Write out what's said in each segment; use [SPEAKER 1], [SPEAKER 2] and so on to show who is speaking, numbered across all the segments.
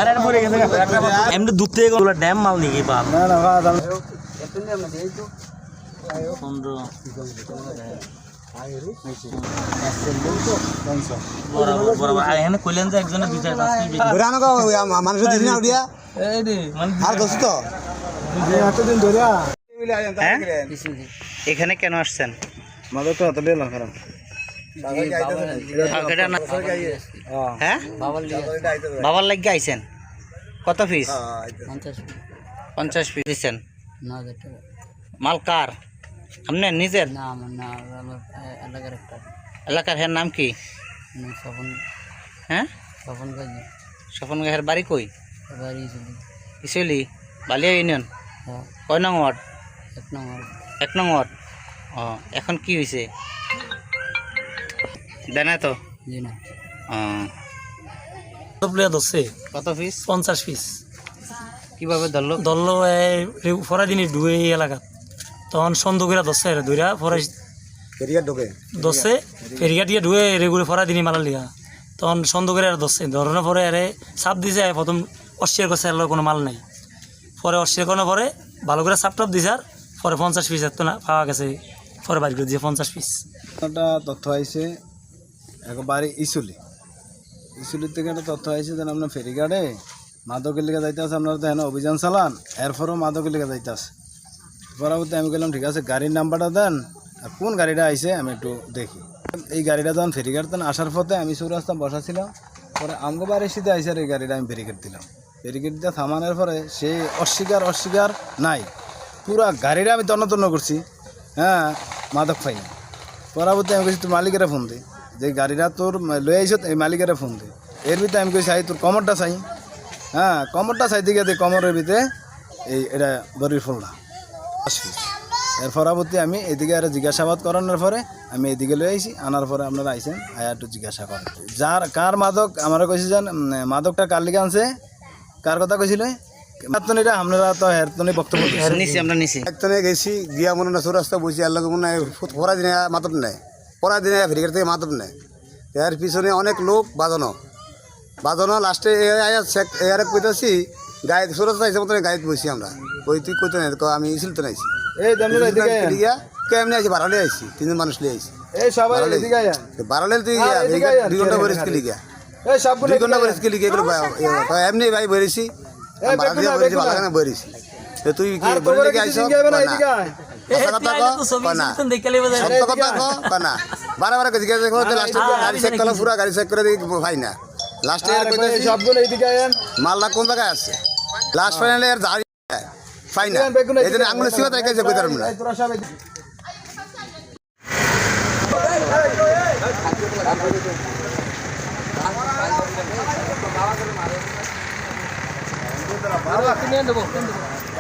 [SPEAKER 1] আরে মরে গেছে এমনি দুধ থেকে গুলো ড্যাম মাল নাকি বাপ না না বাবা এখানে কইলেন যে একজনের দুই চার মানুষের দিন না উড়িয়া আর দোস্ত তো এখানে কেন আসছেন মাদক তো হতলে না খারাপ হ্যাঁ বাবার লাগিয়ে আইছেন কত পিস 50 পিস দিচ্ছেন মাল কার আপনি নিজের এলাকার হ্যাঁ নাম কি হ্যাঁ স্বপন গাহের বাড়ি কই ইসলি বালিয়া ইউনিয়ন কয় নং ওয়ার্ড 1 নং ওয়ার্ড ও এখন কি হয়েছে দেনা তো কত পিস 50 পিস কিভাবে ধরলো ফরা দিনই ডুবে এলাকা তখন সন্দেহ করে ধরছে দুইরা ফরা ধরছে ফেরিঘাট দিয়ে ডুবে রেগুলে ফরা দিনই মালা লিয়া তখন সন্দেহ করে ধরছে ধরানোর পরে আরে চাপ দিছে প্রথম অস্বীকার করছে এর কোনো মাল নাই পরে অস্বীকার করার পরে ভালো করে চাপ টাপ দিছে আর পরে 50 পিস এত না পাওয়া গেছে পরে বাড়ি করে দিয়ে 50 পিস
[SPEAKER 2] একটা তথ্য আইছে একবারে ইসুলির থেকে একটা তথ্য আইছে যেন আপনার ফেরিঘাটে মাদকের লিগে যাইতে আছে আপনারা তো এখানে অভিযান চালান এরপরও মাদকের লিগে যাইতে আছে পরবর্তী আমি বললাম ঠিক আছে গাড়ির নাম্বারটা দেন আর কোন গাড়িটা আইছে আমি একটু দেখি এই গাড়িটা যখন ফেরিঘাট দেন আসার পথে আমি চৌরাস্তা বসাছিলাম পরে আমগো বাড়ির সিধে আইসে আর এই গাড়িটা আমি ব্যারিকেড দিলাম ব্যারিকেড দিয়ে থামানোর পরে সে অস্বীকার নাই পুরা গাড়িটা আমি তন্ন করছি হ্যাঁ মাদক পাই না পরবর্তী আমি কইছি তোর মালিকেরা ফোন দে যে গাড়িটা তোর লয়ে আইস এই মালিকেরা ফোন দে এর ভিতরে আমি কইছি তোর কমরটা চাই হ্যাঁ কমরটা চাইতে গিয়ে কমরের ভিতরে এটা বড়ির ফুলটা এর পরবর্তী আমি এদিকে আর জিজ্ঞাসাবাদ করানোর পরে আমি এদিকে লয়ে আইছি আনার পরে আপনারা আইসেন আয়া একটু জিজ্ঞাসা করেন কার মাদক আমরা কইছি যান মাদকটা কার লিগে আনছে কার কথা কইছিল আপনারা তো হেরতনে বক্তব্য
[SPEAKER 3] একজনে গেছি গিয়া মনে না চৌরাস্তা বসি আর লোক মনে পড়া দিনে মাতব নেয় পড়া দিনে ফেরিঘাট থেকে মাতব নেয় এর পিছনে অনেক লোক বাজানো লাস্টে এয়ারে কইতেছি গায়ে চৌরাস্তা আইসে মতন গাড়িতে বসি আমরা ওই তুই কইতে নাই আমি ইছিল তো নাইছি কেমনি আইসি বাড়ালে আইসি 3 মানুষ লিয়ে আইসি বাড়ালে তুই 2 ঘন্টা বরিস কি লিগা 2 ঘন্টা বরিস কি লিগা এমনি ভাই বরিছি তুই বারে পুরা গাড়ি চেক করে ভাই না লাস্টে মালদা কোন জায়গায় আছে লাস্ট ফাইনালে ফাই না এই জন্য আঙুলের সীমা তাই কাছে কইতার না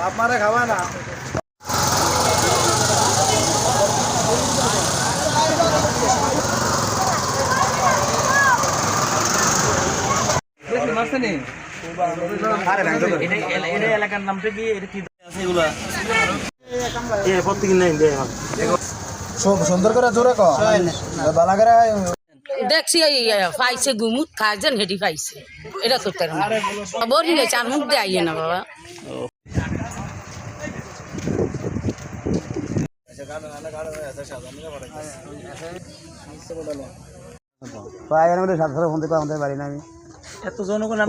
[SPEAKER 2] আপনারা খাওয়া না
[SPEAKER 1] এলাকার নামটা কি এগুলা
[SPEAKER 2] সুন্দর করে জোরে বালা করে
[SPEAKER 4] দেখছি পাইছে গুমুত খাইছেন হেঁটি পাইছে এটা করতে বলি গেছে আর মুখ দিয়ে আইয়ে না বাবা
[SPEAKER 3] ফোন দিতে বাড়ি না আমি
[SPEAKER 1] এত জনগণ